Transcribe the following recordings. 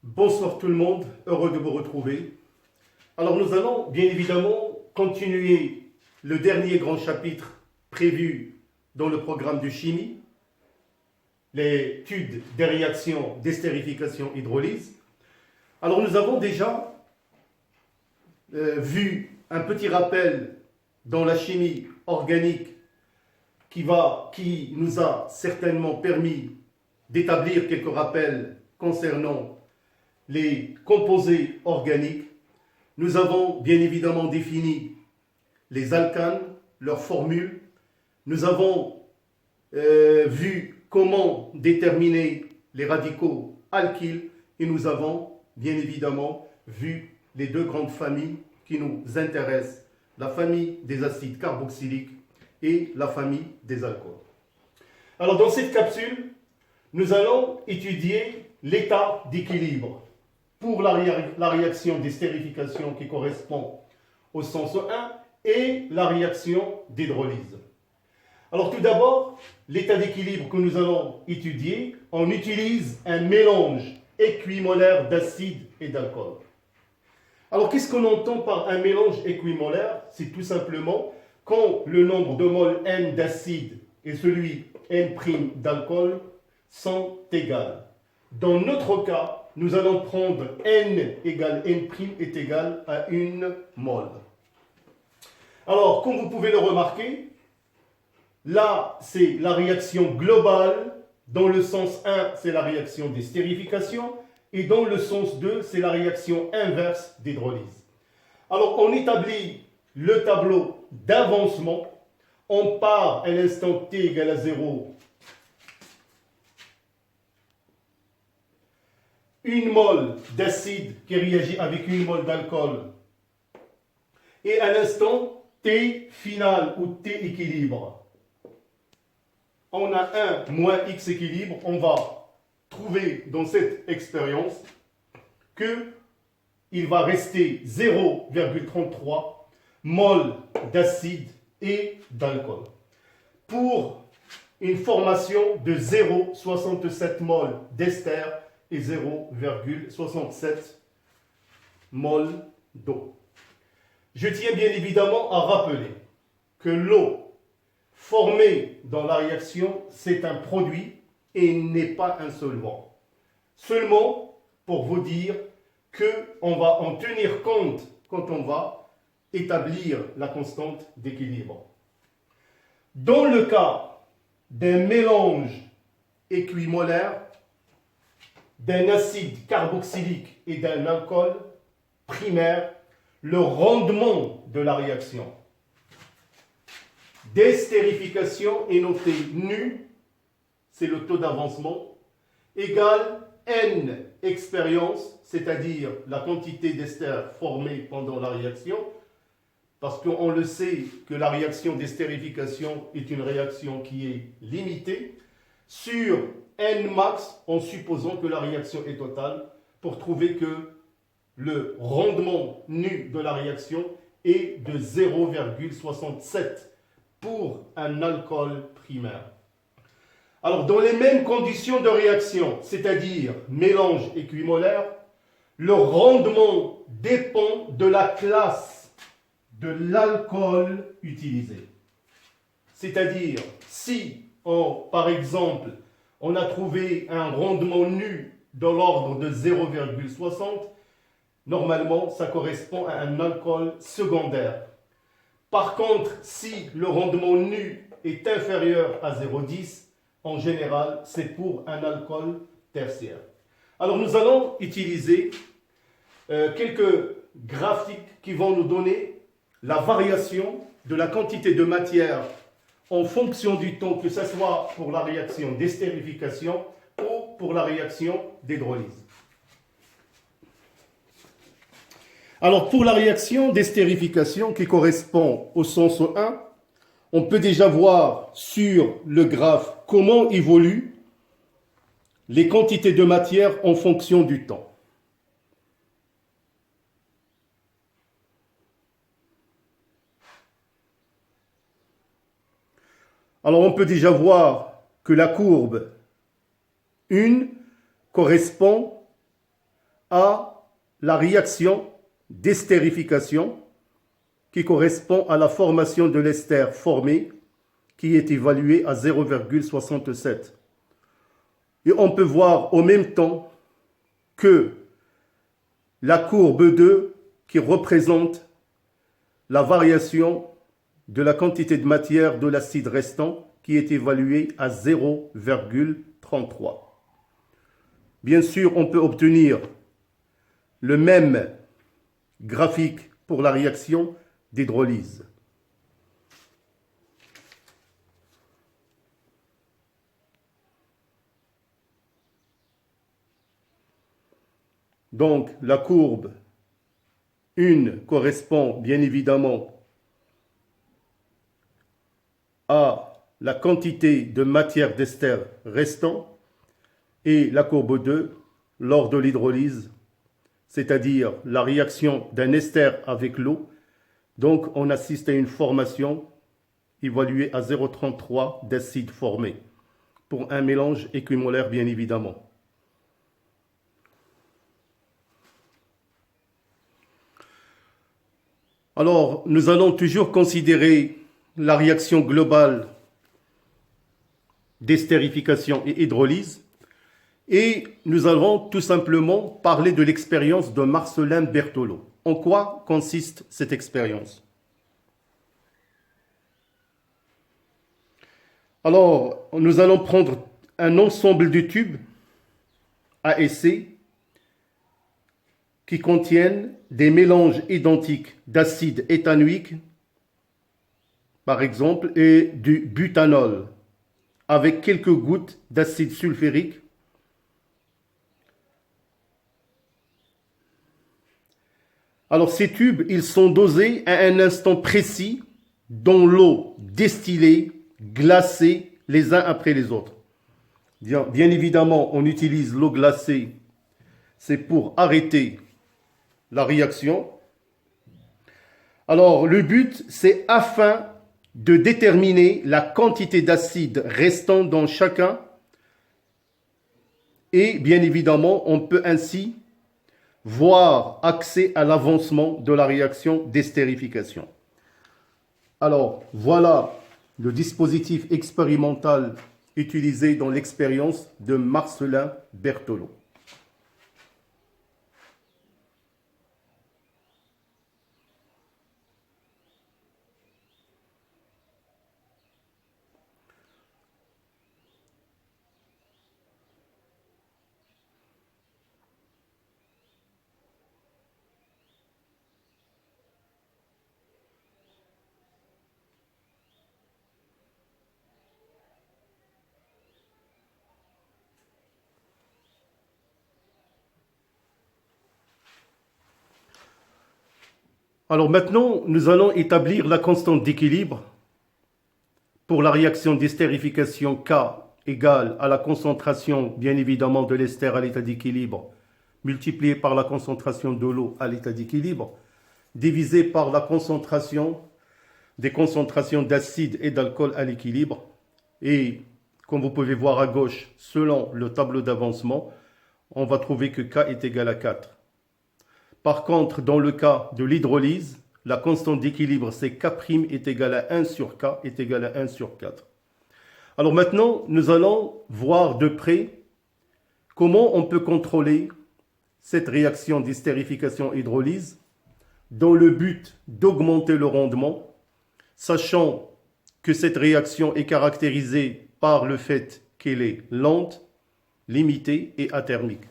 Bonsoir tout le monde, heureux de vous retrouver. Alors nous allons bien évidemment continuer le dernier grand chapitre prévu dans le programme de chimie, l'étude des réactions d'estérification-hydrolyse. Alors nous avons déjà vu un petit rappel dans la chimie organique qui nous a certainement permis d'établir quelques rappels concernant les composés organiques. Nous avons bien évidemment défini les alcanes, leurs formules. Nous avons vu comment déterminer les radicaux alkyles et nous avons bien évidemment vu les deux grandes familles qui nous intéressent, la famille des acides carboxyliques et la famille des alcools. Alors dans cette capsule, nous allons étudier l'état d'équilibre pour la réaction d'estérification qui correspond au sens 1 et la réaction d'hydrolyse. Alors tout d'abord, l'état d'équilibre que nous allons étudier, on utilise un mélange équimolaire d'acide et d'alcool. Alors qu'est-ce qu'on entend par un mélange équimolaire? C'est tout simplement quand le nombre de moles N d'acide et celui N' d'alcool sont égaux. Dans notre cas, nous allons prendre N égale N' est égal à 1 mol. Alors, comme vous pouvez le remarquer, là, c'est la réaction globale. Dans le sens 1, c'est la réaction d'estérification. Et dans le sens 2, c'est la réaction inverse d'hydrolyse. Alors, on établit le tableau d'avancement. On part à l'instant t égale à 0. 1 mol d'acide qui réagit avec 1 mol d'alcool. Et à l'instant t final ou t équilibre, on a 1 moins x équilibre. On va trouver dans cette expérience qu'il va rester 0,33 mol d'acide et d'alcool pour une formation de 0,67 mol d'ester et 0,67 mol d'eau. Je tiens bien évidemment à rappeler que l'eau formée dans la réaction, c'est un produit et n'est pas un solvant. Seulement pour vous dire qu'on va en tenir compte quand on va établir la constante d'équilibre. Dans le cas d'un mélange équimolaire, d'un acide carboxylique et d'un alcool primaire, le rendement de la réaction d'estérification est noté nu, c'est le taux d'avancement, égale N expérience, c'est-à-dire la quantité d'ester formée pendant la réaction, parce qu'on le sait que la réaction d'estérification est une réaction qui est limitée, sur N max en supposant que la réaction est totale, pour trouver que le rendement nu de la réaction est de 0,67 pour un alcool primaire. Alors dans les mêmes conditions de réaction, c'est-à-dire mélange équimolaire, le rendement dépend de la classe de l'alcool utilisé. C'est-à-dire si, par exemple, on a trouvé un rendement nu dans l'ordre de 0,60, normalement, ça correspond à un alcool secondaire. Par contre, si le rendement nu est inférieur à 0,10, en général, c'est pour un alcool tertiaire. Alors, nous allons utiliser quelques graphiques qui vont nous donner la variation de la quantité de matière en fonction du temps, que ce soit pour la réaction d'estérification ou pour la réaction d'hydrolyse. Alors, pour la réaction d'estérification qui correspond au sens 1, on peut déjà voir sur le graphe comment évoluent les quantités de matière en fonction du temps. Alors, on peut déjà voir que la courbe 1 correspond à la réaction d'estérification qui correspond à la formation de l'ester formé qui est évaluée à 0,67. Et on peut voir en même temps que la courbe 2 qui représente la variation de la quantité de matière de l'acide restant qui est évaluée à 0,33. Bien sûr, on peut obtenir le même graphique pour la réaction d'hydrolyse. Donc, la courbe 1 correspond bien évidemment à la quantité de matière d'ester restant et la courbe 2 lors de l'hydrolyse, c'est-à-dire la réaction d'un ester avec l'eau. Donc, on assiste à une formation évaluée à 0,33 d'acide formé pour un mélange équimolaire bien évidemment. Alors, nous allons toujours considérer la réaction globale d'estérification et hydrolyse et nous allons tout simplement parler de l'expérience de Marcellin Berthelot. En quoi consiste cette expérience? Alors, nous allons prendre un ensemble de tubes à essai qui contiennent des mélanges identiques d'acide éthanoïque, par exemple, et du butanol, avec quelques gouttes d'acide sulfurique. Alors ces tubes, ils sont dosés à un instant précis dans l'eau distillée, glacée les uns après les autres. Bien évidemment, on utilise l'eau glacée, c'est pour arrêter la réaction. Alors le but, c'est afin de déterminer la quantité d'acide restant dans chacun et bien évidemment, on peut ainsi voir accès à l'avancement de la réaction d'estérification. Alors voilà le dispositif expérimental utilisé dans l'expérience de Marcellin Berthelot. Alors maintenant, nous allons établir la constante d'équilibre pour la réaction d'estérification K égale à la concentration, bien évidemment, de l'ester à l'état d'équilibre, multiplié par la concentration de l'eau à l'état d'équilibre, divisé par la concentration des concentrations d'acide et d'alcool à l'équilibre. Et comme vous pouvez voir à gauche, selon le tableau d'avancement, on va trouver que K est égal à 4. Par contre, dans le cas de l'hydrolyse, la constante d'équilibre, c'est K' est égal à 1 sur K est égal à 1 sur 4. Alors maintenant, nous allons voir de près comment on peut contrôler cette réaction d'estérification-hydrolyse dans le but d'augmenter le rendement, sachant que cette réaction est caractérisée par le fait qu'elle est lente, limitée et athermique.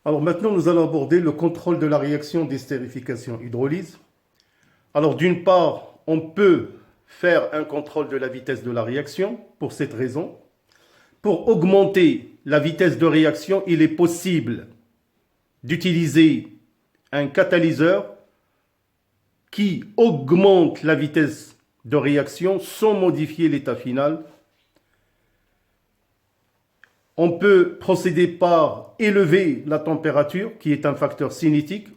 Alors maintenant, nous allons aborder le contrôle de la réaction d'estérification-hydrolyse. Alors d'une part, on peut faire un contrôle de la vitesse de la réaction pour cette raison. Pour augmenter la vitesse de réaction, il est possible d'utiliser un catalyseur qui augmente la vitesse de réaction sans modifier l'état final. On peut procéder par élever la température, qui est un facteur cinétique.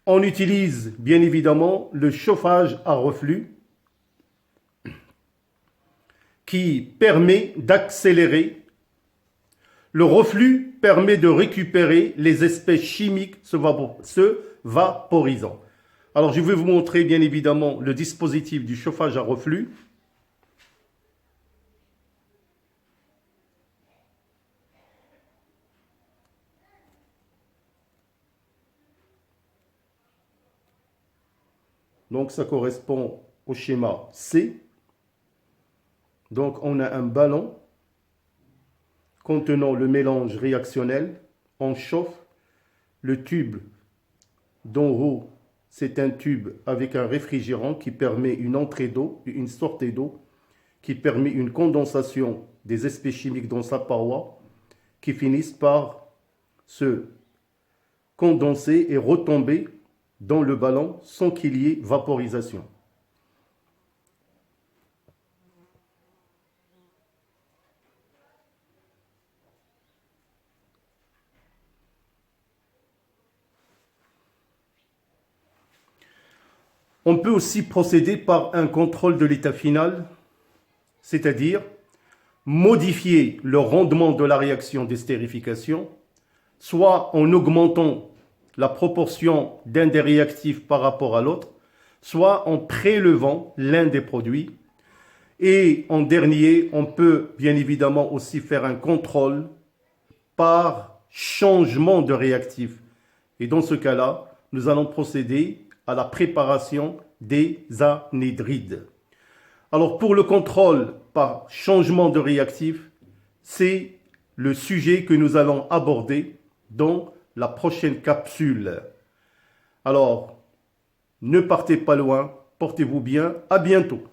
On utilise bien évidemment le chauffage à reflux, qui permet d'accélérer. Le reflux permet de récupérer les espèces chimiques se vaporisant. Alors, je vais vous montrer bien évidemment le dispositif du chauffage à reflux. Donc, ça correspond au schéma C. Donc, on a un ballon contenant le mélange réactionnel. On chauffe le tube d'en haut. C'est un tube avec un réfrigérant qui permet une entrée d'eau, une sortie d'eau, qui permet une condensation des espèces chimiques dans sa paroi, qui finissent par se condenser et retomber dans le ballon sans qu'il y ait vaporisation. On peut aussi procéder par un contrôle de l'état final, c'est-à-dire modifier le rendement de la réaction d'estérification, soit en augmentant la proportion d'un des réactifs par rapport à l'autre, soit en prélevant l'un des produits. Et en dernier, on peut bien évidemment aussi faire un contrôle par changement de réactif. Et dans ce cas-là, nous allons procéder à la préparation des anhydrides. Alors pour le contrôle par changement de réactif, c'est le sujet que nous allons aborder dans la prochaine capsule. Alors, ne partez pas loin, portez-vous bien, à bientôt.